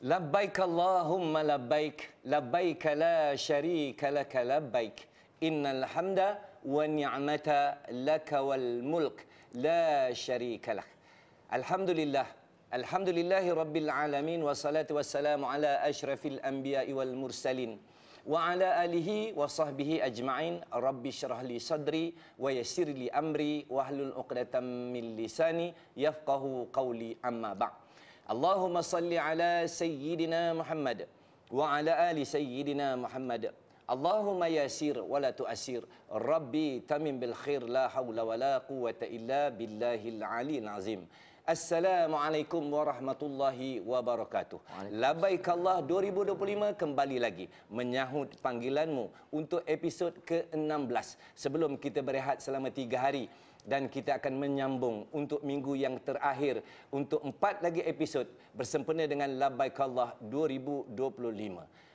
Labbaik Allahumma labbaik, labbaik la syarika laka labbaik, innal hamda wa ni'mata laka wal mulk la syarika lak. Alhamdulillah, alhamdulillahi rabbil alamin, wassalatu wassalamu ala asyrafil anbiya'i wal mursalin wa ala alihi wa sahbihi ajma'in. Rabbi syrah li sadri wa yassir li amri wahlul 'uqdatam min lisani yafqahu qawli, amma ba'd. Allahumma salli ala sayyidina Muhammad wa ala ali sayyidina Muhammad. Allahumma yasir wa la tu'asir. Rabbi tamim bil khair, la hawla wa la quwwata illa billahil aliyil azim. Assalamualaikum warahmatullahi wabarakatuh. Labbaik Allah 2025 kembali lagi menyahut panggilanmu untuk episod ke-16. Sebelum kita berehat selama 3 hari dan kita akan menyambung untuk minggu yang terakhir untuk 4 lagi episod bersempena dengan Labbaik Allah 2025.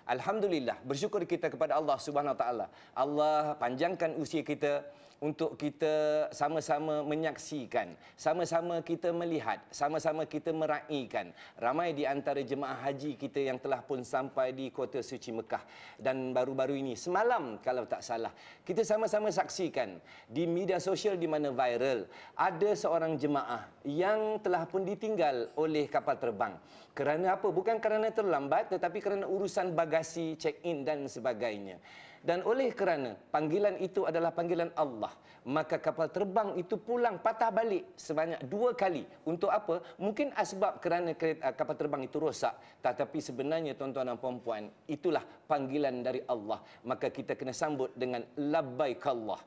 Alhamdulillah, bersyukur kita kepada Allah Subhanahu Wa Taala. Allah panjangkan usia kita untuk kita sama-sama menyaksikan, sama-sama kita melihat, sama-sama kita meraihkan ramai di antara jemaah haji kita yang telah pun sampai di kota suci Mekah. Dan baru-baru ini, semalam kalau tak salah, kita sama-sama saksikan di media sosial di mana viral, ada seorang jemaah yang telah pun ditinggal oleh kapal terbang. Kerana apa? Bukan kerana terlambat, tetapi kerana urusan bagasi, check-in dan sebagainya. Dan oleh kerana panggilan itu adalah panggilan Allah, maka kapal terbang itu pulang patah balik sebanyak 2 kali. Untuk apa? Mungkin asbab kerana kapal terbang itu rosak. Tetapi sebenarnya tuan-tuan dan puan-puan, itulah panggilan dari Allah. Maka kita kena sambut dengan labbaik Allah.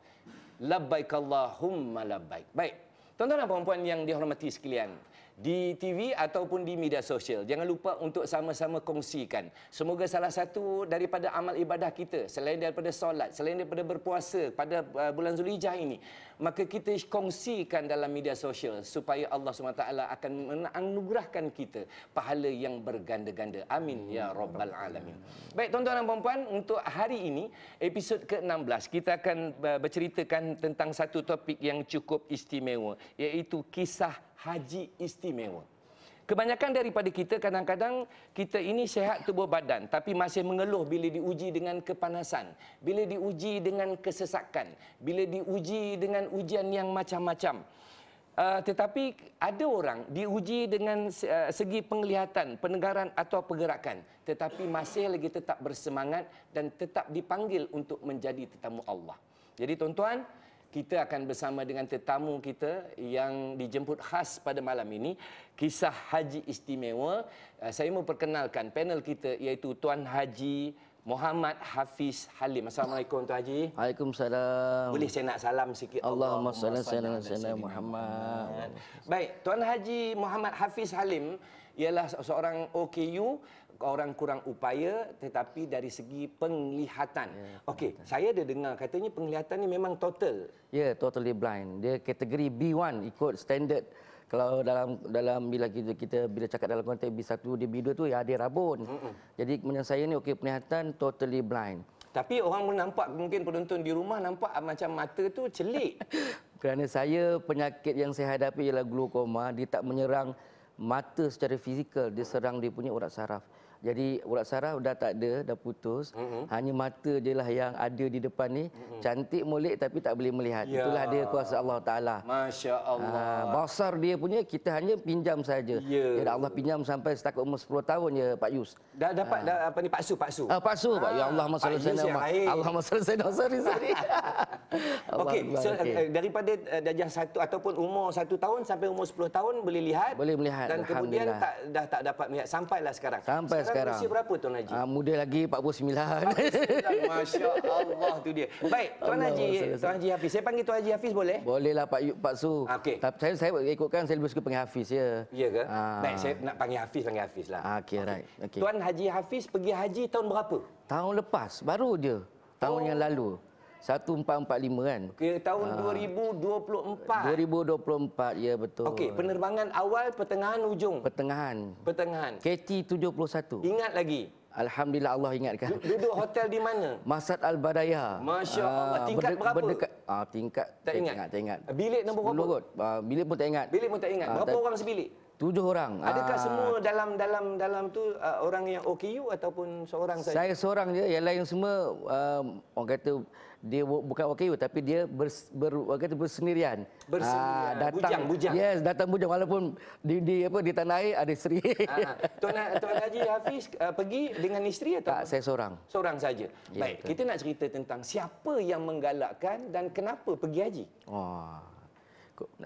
Labbaik Allahumma labbaik. Baik, tuan-tuan dan puan-puan yang dihormati sekalian, di TV ataupun di media sosial, jangan lupa untuk sama-sama kongsikan. Semoga salah satu daripada amal ibadah kita, selain daripada solat, selain daripada berpuasa pada bulan Zulhijjah ini, maka kita kongsikan dalam media sosial supaya Allah SWT akan menganugerahkan kita pahala yang berganda-ganda. Amin ya rabbal alamin. Baik tuan-tuan dan puan-puan, untuk hari ini episod ke-16 kita akan berceritakan tentang satu topik yang cukup istimewa, iaitu kisah haji istimewa. Kebanyakan daripada kita kadang-kadang kita ini sihat tubuh badan tapi masih mengeluh bila diuji dengan kepanasan, bila diuji dengan kesesakan, bila diuji dengan ujian yang macam-macam. Tetapi ada orang diuji dengan segi penglihatan, pendengaran atau pergerakan, tetapi masih lagi tetap bersemangat dan tetap dipanggil untuk menjadi tetamu Allah. Jadi tuan-tuan, kita akan bersama dengan tetamu kita yang dijemput khas pada malam ini, kisah haji istimewa. Saya mau perkenalkan panel kita, iaitu Tuan Haji Muhammad Hafiz Halim. Assalamualaikum Tuan Haji. Waalaikumsalam. Boleh saya nak salam sikit? Allahumma salli ala sayyidina Muhammad. Baik, Tuan Haji Muhammad Hafiz Halim ialah seorang OKU, orang kurang upaya, tetapi dari segi penglihatan. Okey, saya ada dengar katanya penglihatan ni memang total. Ya, totally blind. Dia kategori B1, ikut standard. Kalau dalam bila kita bila cakap dalam konteks B1, dia B2 tu ya ada rabun. Jadi kemudian saya ni okey, penglihatan totally blind. Tapi orang pun nampak, mungkin penonton di rumah nampak macam mata tu celik. Kerana saya, penyakit yang saya hadapi ialah glaukoma. Dia tak menyerang mata secara fizikal, dia serang dia punya urat saraf. Jadi urat saraf dah tak ada, dah putus. Hanya mata je lah yang ada di depan ni. Cantik molek tapi tak boleh melihat. Ya. Itulah dia kuasa Allah Ta'ala. Masya Allah. Basar dia punya kita hanya pinjam saja. Ya. Jadi Allah pinjam sampai setakat umur 10 tahun ya Pak Yus. Dah dapat dah apa ni, paksu? Paksu Pak. Ya Allah masalah saya nama. Allah masalah saya nama. Sorry. Okey, so, daripada darjah 1 ataupun umur 1 tahun sampai umur 10 tahun boleh lihat. Boleh melihat. Dan kemudian dah tak dapat melihat sampailah sekarang. Sampai sekarang. Usia berapa Tuan Haji? Muda lagi 49. 49. Masya Allah, tu dia. Baik, Tuan Haji Hafiz. Saya panggil Tuan Haji Hafiz boleh? Bolehlah Pak Su. Okey. Tapi saya ikutkan, saya lebih suka panggil Hafiz ya. Ya ke? Baik, saya nak panggil Hafiz lah. Okey, right. Okay. Tuan Haji Hafiz pergi haji tahun berapa? Tahun lepas, baru je. Tahun yang lalu. 1445 kan. Okey, tahun 2024. 2024, ya betul. Okey, penerbangan awal, pertengahan, ujung? Pertengahan. KT 71. Ingat lagi? Alhamdulillah Allah ingatkan. Duduk hotel di mana? Masjid Al-Badaya. Masya Allah. Tingkat berapa? Tingkat tak ingat. Tak ingat. Bilik nombor berapa? Bilik pun tak ingat. Berapa orang sebilik? 7 orang. Adakah semua dalam tu orang yang OKU ataupun seorang saja? Saya seorang je, yang lain semua orang kata dia bukan OKU tapi dia orang kata bersendirian. Datang bujang. Yes, datang bujang walaupun di tanah air ada isteri. Tuan Haji Hafiz pergi dengan isteri atau? Tak, saya seorang. Seorang saja. Ya, Baik, betul. kita nak cerita tentang siapa yang menggalakkan dan kenapa pergi haji.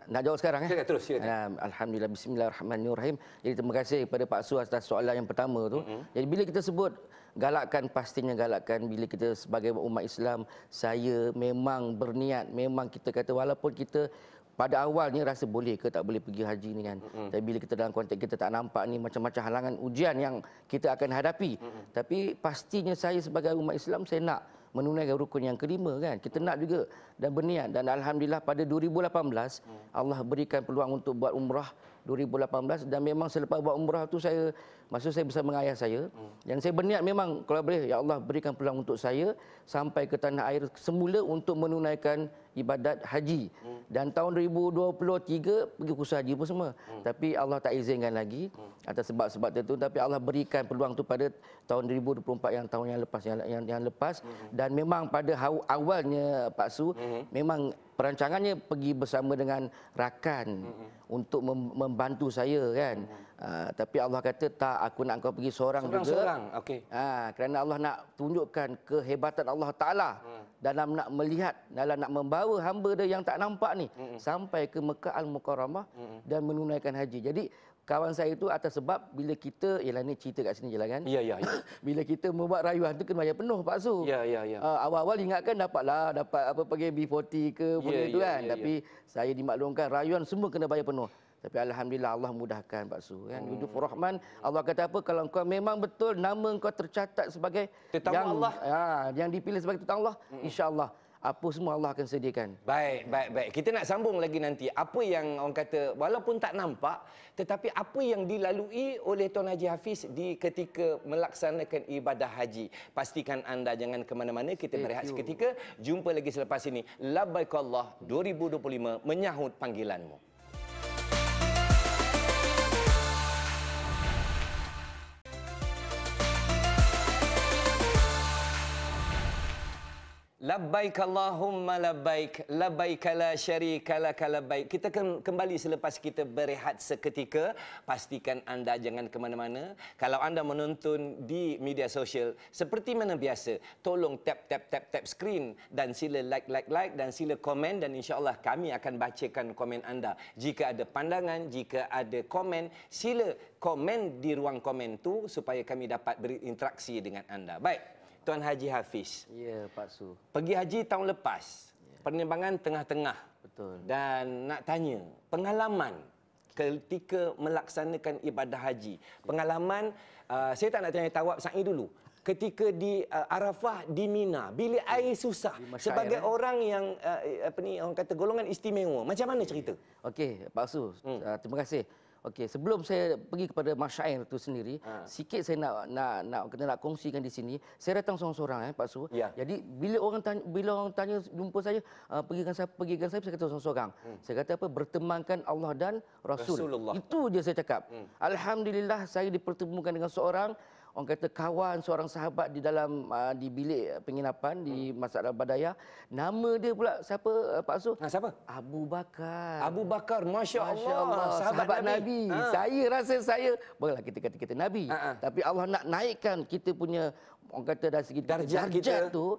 Nak jawab sekarang Silakan, silakan. Alhamdulillah, bismillahirrahmanirrahim. Jadi terima kasih kepada Pak Su atas soalan yang pertama tu. Jadi bila kita sebut galakkan, pastinya galakkan bila kita sebagai umat Islam, saya memang berniat, memang kita kata walaupun kita pada awalnya rasa boleh ke tak boleh pergi haji ni kan. Tapi bila kita dalam konteks kita tak nampak ni macam-macam halangan ujian yang kita akan hadapi. Tapi pastinya saya sebagai umat Islam saya nak menunaikan rukun yang kelima kan. Kita nak juga dan berniat, dan alhamdulillah pada 2018 Allah berikan peluang untuk buat umrah 2018, dan memang selepas buat umrah tu saya bersama dengan ayah saya, dan saya berniat memang kalau boleh ya Allah berikan peluang untuk saya sampai ke tanah air semula untuk menunaikan ibadat haji. Dan tahun 2023 pergi kursus haji pun semua. Tapi Allah tak izinkan lagi atas sebab-sebab tertentu, tapi Allah berikan peluang tu pada tahun 2024 yang tahun yang lepas dan memang pada awalnya Pak Su memang perancangannya pergi bersama dengan rakan untuk membantu saya kan. Tapi Allah kata tak, aku nak kau pergi seorang juga. Seorang-seorang, okey. Kerana Allah nak tunjukkan kehebatan Allah Ta'ala dalam nak melihat, dalam nak membawa hamba dia yang tak nampak ni sampai ke Mekah Al-Mukarramah dan menunaikan haji. Jadi kawan saya itu atas sebab bila kita, ialah ni cerita kat sini je lah kan. Ya. Bila kita membuat rayuan tu kena bayar penuh Pak Su. Ya. Awal-awal ingatkan dapat apa pergi B40 ke benda tu kan. Tapi saya dimaklumkan rayuan semua kena bayar penuh. Tapi alhamdulillah Allah mudahkan Pak Su kan. Wudufur Rahman, Allah kata apa, kalau kau memang betul nama kau tercatat sebagai tetamu yang Allah, yang dipilih sebagai tetamu Allah, insya-Allah apa semua Allah akan sediakan. Baik. Kita nak sambung lagi nanti. Apa yang orang kata walaupun tak nampak, tetapi apa yang dilalui oleh Tuan Haji Hafiz ketika melaksanakan ibadah haji. Pastikan anda jangan ke mana-mana. Kita berehat seketika. Jumpa lagi selepas ini. Labbaikallah 2025 menyahut panggilanmu. Labbaik Allahumma labbaik, labbaik la syarika lak labbaik. Kita kembali selepas kita berehat seketika. Pastikan anda jangan ke mana-mana. Kalau anda menonton di media sosial, seperti mana biasa, tolong tap skrin dan sila like dan sila komen, dan insya-Allah kami akan bacakan komen anda. Jika ada pandangan, jika ada komen, sila komen di ruang komen tu supaya kami dapat berinteraksi dengan anda. Baik. Tuan Haji Hafiz. Ya, Pak Su. Pergi haji tahun lepas. Penerbangan tengah-tengah. Betul. Dan nak tanya, pengalaman ketika melaksanakan ibadah haji. Pengalaman, saya tak nak tanya Tawab Sa'i dulu. Ketika di Arafah, di Mina, bilik air susah. Sebagai orang yang orang kata golongan istimewa. Macam mana cerita? Okey, Pak Su. Terima kasih. Okey, sebelum saya pergi kepada masyair itu sendiri, sikit saya nak kongsikan di sini. Saya datang seorang-seorang Pak Su. Ya. Jadi bila orang tanya jumpa saya, pergi dengan saya kata seorang-seorang. Saya kata apa? Bertemankan Allah dan Rasulullah. Itu je saya cakap. Alhamdulillah saya dipertemukan dengan seorang orang kata kawan, seorang sahabat di dalam di bilik penginapan di Masjid Al-Badayah. Nama dia pula siapa Pak Su? Siapa? Abu Bakar. Abu Bakar, Masya Allah. Sahabat Nabi. Saya rasa bolehlah kita kata kita Nabi. Tapi Allah nak naikkan kita punya orang kata dari segi darjat tu,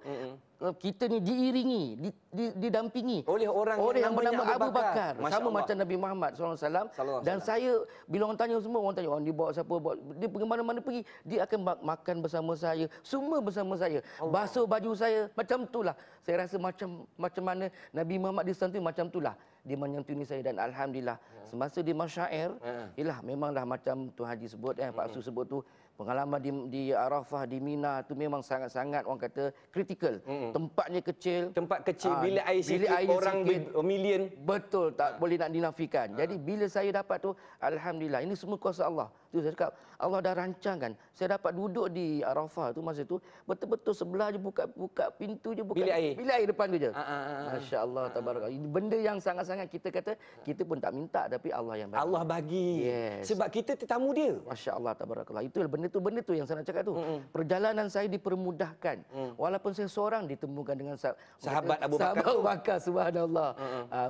kita ni diiringi, didampingi oleh orang yang bernama Abu Bakar. Sama Allah. macam Nabi Muhammad SAW. Dan saya bila orang tanya semua, orang tanya orang dibawa siapa, dia pergi mana-mana pergi, dia akan makan bersama saya, semua bersama saya. Basuh baju saya, macam itulah. Saya rasa macam mana Nabi Muhammad disantuni, macam itulah dia menyantuni saya. Dan alhamdulillah semasa di masyair, ialah memanglah macam Tuan Haji sebut Pak Su sebut tu, Pengalaman di Arafah, di Mina tu memang sangat-sangat orang kata kritikal. Tempatnya kecil. Tempat kecil, bilik air sikit, orang bermilion. Betul, tak boleh nak dinafikan. Jadi bila saya dapat tu, alhamdulillah, ini semua kuasa Allah. Tu saya cakap, Allah dah rancangkan. Saya dapat duduk di Arafah tu masa tu, betul-betul sebelah je buka pintu je, buka bilik air depan tu je. Masya-Allah, tabarakallah. Ini benda yang sangat-sangat kita kata kita pun tak minta, tapi Allah yang bagi. Allah bagi. Yes. Sebab kita tetamu dia. Masya-Allah, tabarakallah. Itu benda tu yang saya nak cakap tu. Perjalanan saya dipermudahkan. Walaupun saya seorang ditemukan dengan sahabat Abu Bakar. Sahabat Abu Bakar, subhanallah.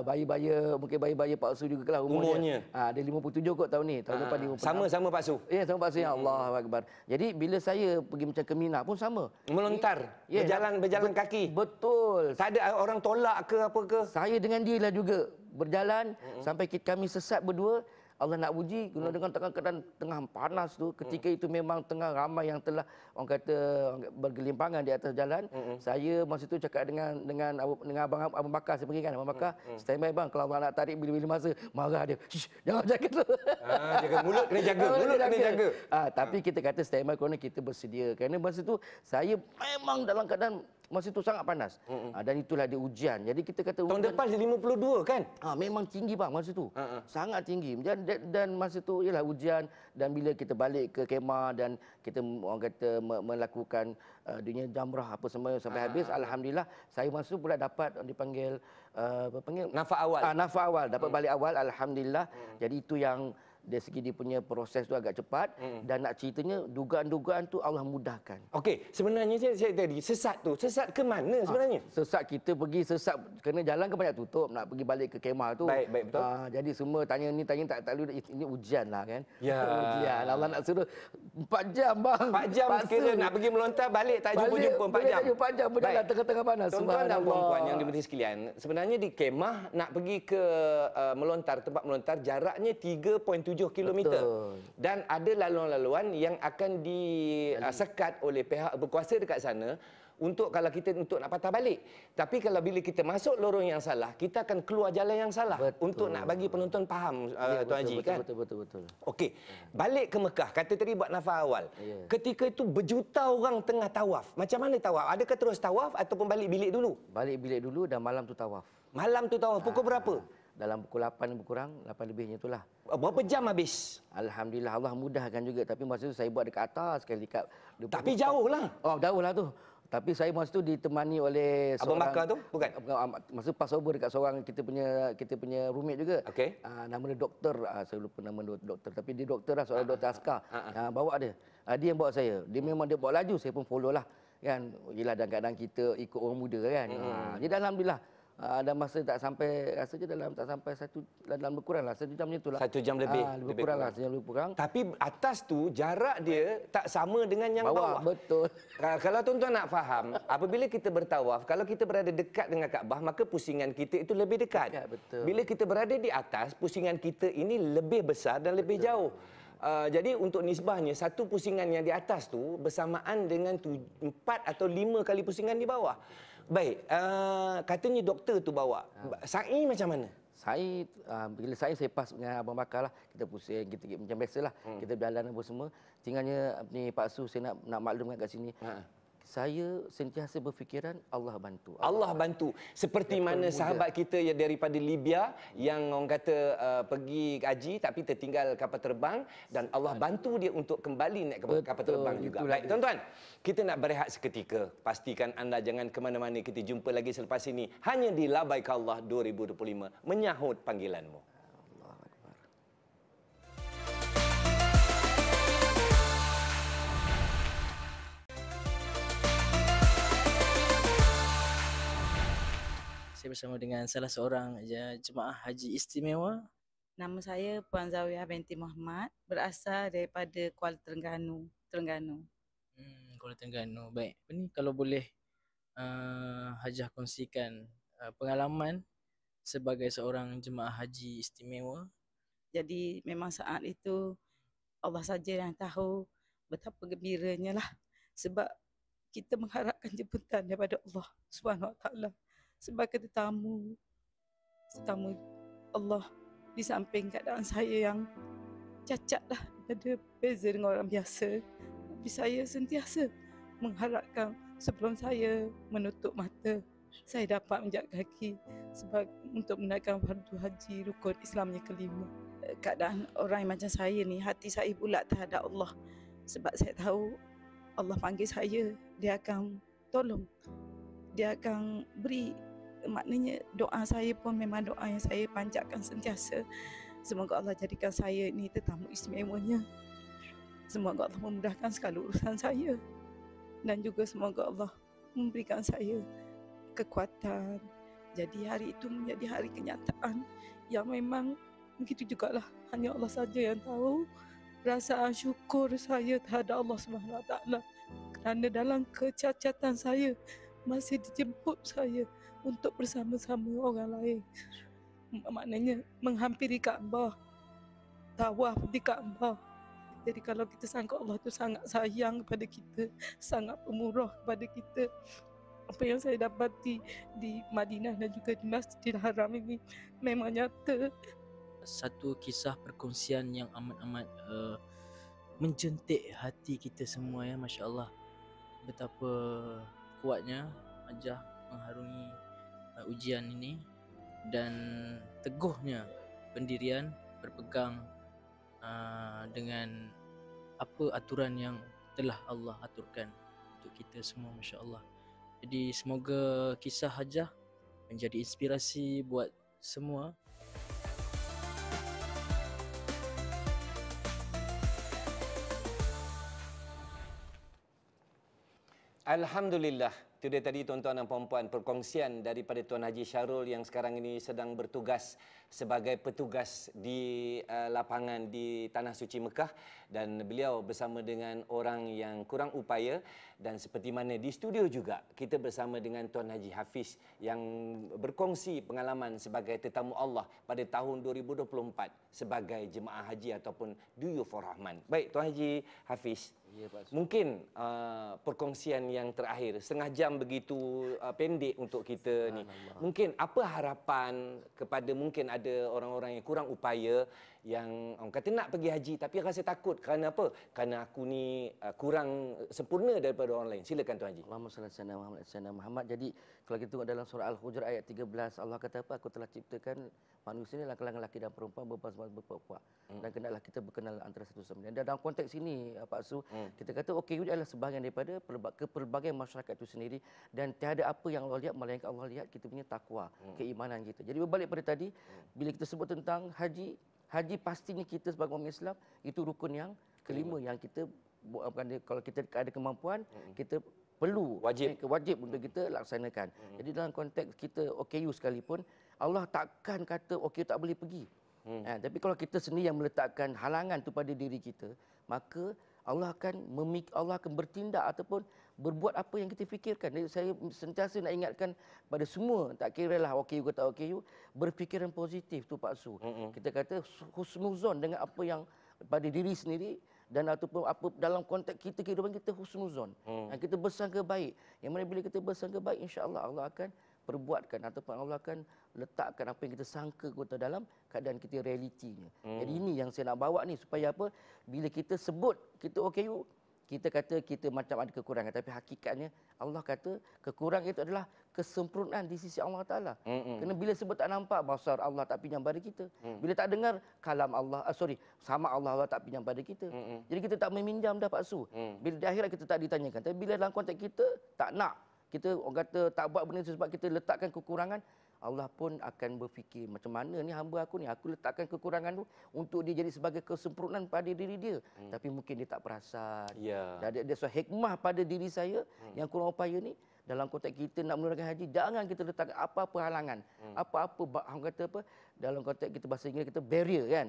Bayi-bayi, mungkin bayi-bayi Pak Su juga lah umurnya. Dia 57 kot tahun ni. Tahun depan 56. Sama Pak Su. Ya, sama Pak Su. Ya Allah Akbar. Jadi bila saya pergi macam ke Mina pun sama. Melontar, berjalan kaki. Betul. Tak ada orang tolak ke apa ke? Saya dengan dia lah juga berjalan sampai kami sesat berdua. Allah nak uji dengan keadaan tengah panas tu, ketika itu memang tengah ramai yang telah orang kata bergelimpangan di atas jalan. Saya masa tu cakap dengan abang Abu Bakar, saya pergi kan, Abang Bakar, standby bang, kalau abang nak tarik bila-bila masa, marah dia. Jangan jaga tu. Jaga mulut kena jaga, tapi kita kata standby kerana kita bersedia. Kerana masa tu saya memang dalam keadaan masa itu sangat panas. Dan itulah dia ujian. Jadi kita kata tahun depan 52 kan? Memang tinggi bang masa tu. Sangat tinggi. Dan masa tu ialah ujian, dan bila kita balik ke kemah dan kita orang kata melakukan dunia jamrah apa semua sampai habis, alhamdulillah saya masa tu pula dapat dipanggil nafas awal. Nafas awal, dapat balik awal, alhamdulillah. Jadi itu yang dari segi dia punya proses tu agak cepat, dan nak ceritanya dugaan-dugaan tu Allah mudahkan. Okey, sebenarnya saya tadi sesat ke mana sebenarnya? Sesat kita pergi kerana jalan kan banyak tutup, nak pergi balik ke kemah tu. Baik, betul. Jadi semua tanya ni tak lalu, ini ujian lah kan. Ya. Ujian. Allah nak suruh 4 jam bang. 4 jam kira nak pergi melontar, balik tak jumpa 4 jam. 4 jam berjalan tengah-tengah panas. Tuan-tuan dan puan-puan yang diberkati sekalian, sebenarnya di kemah nak pergi ke tempat melontar jaraknya 3.7 km. Dan ada laluan-laluan yang akan disekat oleh pihak berkuasa dekat sana untuk kalau kita nak patah balik. Tapi kalau bila kita masuk lorong yang salah, kita akan keluar jalan yang salah. Untuk nak bagi penonton faham, Tuan Haji kan? Betul. Okey, balik ke Mekah, kata tadi buat nafas awal. Ketika itu berjuta orang tengah tawaf. Macam mana tawaf? Adakah terus tawaf ataupun balik bilik dulu? Balik bilik dulu dan malam tu tawaf. Malam tu tawaf pukul berapa? Dalam pukul 8 lebih kurang, 8 lebihnya itulah. Berapa jam habis? Alhamdulillah, Allah mudahkan juga. Tapi masa tu saya buat dekat atas sekali dekat. Tapi jauh lah. Jauh lah tu. Tapi saya masa tu ditemani oleh Abang Bakar tu? Bukan? Masa passover dekat seorang kita punya roommate juga. Okey. Nama dia doktor, saya lupa nama doktor. Tapi dia doktor lah, seorang doktor askar. Bawa dia. Dia yang bawa saya. Dia memang dia bawa laju, saya pun follow lah. Kan? Yelah, dan kadang kita ikut orang muda kan. Jadi alhamdulillah. Dan masa tak sampai, rasanya tak sampai dalam lebih kurang lah 1 jam macam tu lah. 1 jam lebih. Lebih kurang lah, 1 jam lebih kurang. Tapi atas tu jarak dia tak sama dengan yang bawah. Betul. Kalau tuan-tuan nak faham, apabila kita bertawaf, kalau kita berada dekat dengan Kaabah, maka pusingan kita itu lebih dekat. Betul. Bila kita berada di atas, pusingan kita ini lebih besar dan lebih jauh. Jadi untuk nisbahnya, satu pusingan yang di atas tu bersamaan dengan 4 atau 5 kali pusingan di bawah. Baik, katanya doktor tu bawa. Sa'i macam mana? Sa'i, bila saya pas dengan Abang Bakar lah, kita pusing, kita macam biasalah, kita berjalan apa semua. Tinggalnya ni Pak Su, saya nak maklumkan kat sini. Saya sentiasa berfikiran Allah bantu. Allah bantu. Seperti mana sahabat kita yang daripada Libya yang orang kata pergi haji tapi tertinggal kapal terbang dan Allah bantu dia untuk kembali naik kapal terbang juga. Baik, tuan-tuan, kita nak berehat seketika. Pastikan anda jangan ke mana-mana. Kita jumpa lagi selepas ini hanya di Labaik Allah 2025 menyahut panggilanmu. Saya bersama dengan salah seorang jemaah haji istimewa. Nama saya Puan Zawiyah binti Muhammad, berasal daripada Kuala Terengganu. Kuala Terengganu. Baik. Ini kalau boleh Hajah kongsikan pengalaman sebagai seorang jemaah haji istimewa. Jadi memang saat itu Allah saja yang tahu betapa gembiranya lah, sebab kita mengharapkan jemputan daripada Allah Subhanahu Wa Taala sebagai tetamu Allah, di samping keadaan saya yang cacat lah, ada beza dengan orang biasa. Tapi saya sentiasa mengharapkan sebelum saya menutup mata, saya dapat menjaga kaki sebab untuk menunaikan fardu haji rukun Islam yang kelima. Keadaan orang yang macam saya ni, hati saya bulat terhadap Allah. Sebab saya tahu Allah panggil saya, dia akan tolong. Dia akan beri, maknanya doa saya pun memang doa yang saya panjatkan sentiasa. Semoga Allah jadikan saya ni tetamu istimewanya. Semoga Allah memudahkan segala urusan saya. Dan juga semoga Allah memberikan saya kekuatan. Jadi hari itu menjadi hari kenyataan yang memang begitu jugalah hanya Allah saja yang tahu perasaan syukur saya terhadap Allah Subhanahu Wa Taala kerana dalam kecacatan saya masih dijemput saya untuk bersama-sama orang lain. Maknanya menghampiri Kaabah, tawaf di Kaabah. Jadi kalau kita sangka Allah tu sangat sayang kepada kita, sangat pemurah kepada kita, apa yang saya dapati di Madinah dan juga di Masjidil Haram ini memang nyata. Satu kisah perkongsian yang amat-amat menjentik hati kita semua ya, Masya Allah. Betapa kuatnya Hajah mengharungi ujian ini dan teguhnya pendirian berpegang dengan apa aturan yang telah Allah aturkan untuk kita semua, Masya Allah. Jadi semoga kisah Hajah menjadi inspirasi buat semua. Alhamdulillah. Itu dia tadi tuan-tuan dan puan-puan, perkongsian daripada Tuan Haji Syarul yang sekarang ini sedang bertugas sebagai petugas di lapangan di Tanah Suci Mekah, dan beliau bersama dengan orang yang kurang upaya, dan seperti mana di studio juga kita bersama dengan Tuan Haji Hafiz yang berkongsi pengalaman sebagai tetamu Allah pada tahun 2024 sebagai jemaah haji ataupun Duyufur Rahman. Baik Tuan Haji Hafiz, Ya, Pak Su. mungkin perkongsian yang terakhir, setengah jam begitu pendek untuk kita ni. Mungkin apa harapan kepada mungkin ada orang-orang yang kurang upaya, yang orang kata nak pergi haji tapi rasa takut kerana apa? Kerana aku ni kurang sempurna daripada orang lain. Silakan Tuan Haji. Allahumma salli ala sayyidina Muhammad. Jadi kalau kita tengok dalam surah Al-Hujurat ayat 13, Allah kata apa? Aku telah ciptakan manusia ni kalangan lelaki dan perempuan berpuak-puak. Dan hendaklah kita berkenal antara satu sama lain. Dan dalam konteks ini Pak Su, kita kata OKU adalah sebahagian daripada kepelbagaian masyarakat itu sendiri, dan tiada apa yang Allah lihat melainkan Allah lihat kita punya takwa, keimanan kita. Jadi berbalik pada tadi, bila kita sebut tentang haji, haji pastinya kita sebagai umat Islam itu rukun yang kelima yang kita kalau kita ada kemampuan kita perlu wajib untuk kita laksanakan. Jadi dalam konteks kita OKU sekalipun, Allah takkan kata OKU tak boleh pergi. Tapi kalau kita sendiri yang meletakkan halangan tu pada diri kita, maka Allah akan bertindak ataupun berbuat apa yang kita fikirkan. Jadi saya sentiasa nak ingatkan pada semua, tak kiralah OKU ke tak OKU, berfikiran positif tu Pak Su. Kita kata husnuzon dengan apa yang pada diri sendiri, dan ataupun apa dalam konteks kita, kehidupan kita husnuzon. Kita bersangka baik. Yang mana bila kita bersangka baik, insya-Allah Allah akan perbuatkan ataupun Allah akan letakkan apa yang kita sangka kita dalam keadaan kita realitinya. Jadi ini yang saya nak bawa ni, supaya apa? Bila kita sebut kita OKU, kita kata kita macam ada kekurangan, tapi hakikatnya Allah kata kekurangan itu adalah kesempurnaan di sisi Allah Taala. Kerana bila sebut tak nampak, basar Allah tak pinjam pada kita. Bila tak dengar kalam Allah, sama Allah tak pinjam pada kita. Jadi kita tak meminjam dah Pak Su. Bila di akhirat kita tak ditanyakan. Tapi bila dalam konteks kita tak nak, kita orang kata tak buat benda itu sebab kita letakkan kekurangan, Allah pun akan berfikir macam mana ni hamba aku ni, aku letakkan kekurangan tu untuk dia jadi sebagai kesempurnaan pada diri dia. Tapi mungkin dia tak perasan. Dan ada suatu hikmah pada diri saya yang kurang upaya ni. Dalam konteks kita nak menunaikan haji, jangan kita letakkan apa-apa halangan. Apa-apa orang kata apa, dalam konteks kita bahasa Inggeris kita barrier kan.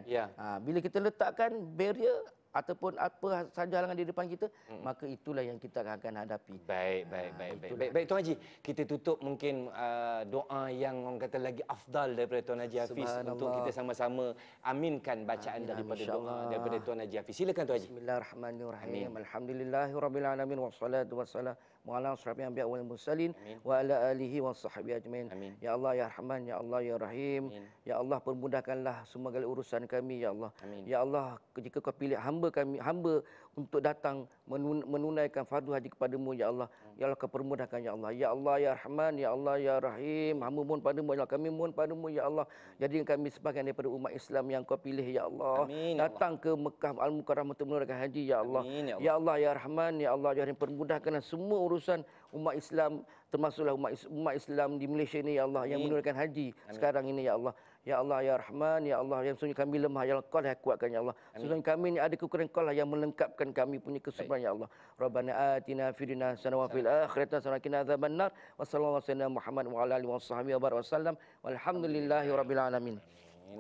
Bila kita letakkan barrier ataupun apa saja halangan di depan kita, maka itulah yang kita akan hadapi. Baik Tuan Haji, kita tutup mungkin doa yang orang kata lagi afdal daripada Tuan Haji Hafiz untuk kita sama-sama aminkan bacaan daripada doa daripada Tuan Haji Hafiz. Silakan Tuan Haji. Bismillahirrahmanirrahim. Alhamdulillahirabbil alamin wassalatu wassalam wa ala ashabil anbiya wal mursalin Amin. wa ala alihi wa sahbihi ajmain. Amin. Ya Allah ya Rahman, ya Allah ya Rahim. Amin. Ya Allah permudahkanlah semua segala urusan kami ya Allah. Amin. Ya Allah jika kau pilih hamba untuk datang menunaikan fardu haji kepadamu ya Allah. Ya Allah kau permudahkan ya Allah. Ya Allah ya Rahman, ya Allah ya Rahim. Hamba mohon padamu ya Allah. Kami mohon padamu ya Allah. Jadikan kami sebahagian daripada umat Islam yang kau pilih ya Allah. Amin, ya Allah. Datang ke Mekah Al-Mukarramah untuk menunaikan haji ya Allah. Amin, ya Allah. Ya Allah ya Rahman, ya Allah ya Rahim, permudahkanlah semua urusan umat Islam, termasuklah umat Islam di Malaysia ini ya Allah yang Amin. menunaikan haji sekarang ini ya Allah. Ya Allah ya Rahman, ya Allah yang sesungguhnya kami lemah, ya Allah kau lah yang kuatkan ya Allah. Sesungguhnya kami ini ada kekurangan, kau lah yang melengkapkan kami punya kesempurnaan ya Allah. Rabbana atina fid dunya hasanah wa fil akhirati hasanah wa qina adzabannar. Wa sallallahu alaihi wasallam Muhammad wa ala alihi wasallam. Walhamdulillahirabbil alamin.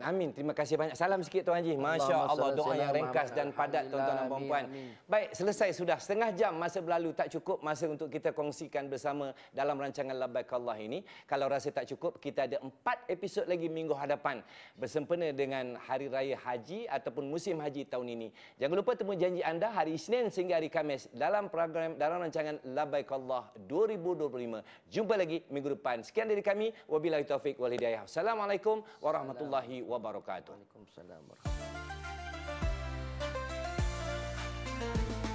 Amin. Terima kasih banyak. Salam sikit Tuan Haji. Masya Allah. Doa yang ringkas dan padat tuan-tuan dan puan-puan. Baik, selesai sudah. Setengah jam masa berlalu. Tak cukup masa untuk kita kongsikan bersama dalam rancangan Labbaik Allah ini. Kalau rasa tak cukup, kita ada 4 episod lagi minggu hadapan bersempena dengan Hari Raya Haji ataupun musim haji tahun ini. Jangan lupa temu janji anda hari Isnin sehingga hari Khamis dalam rancangan Labbaik Allah 2025. Jumpa lagi minggu depan. Sekian dari kami. Wabillahi taufik wal hidayah. Assalamualaikum warahmatullahi wabarakatuh. Waalaikumsalam warahmatullahi wabarakatuh.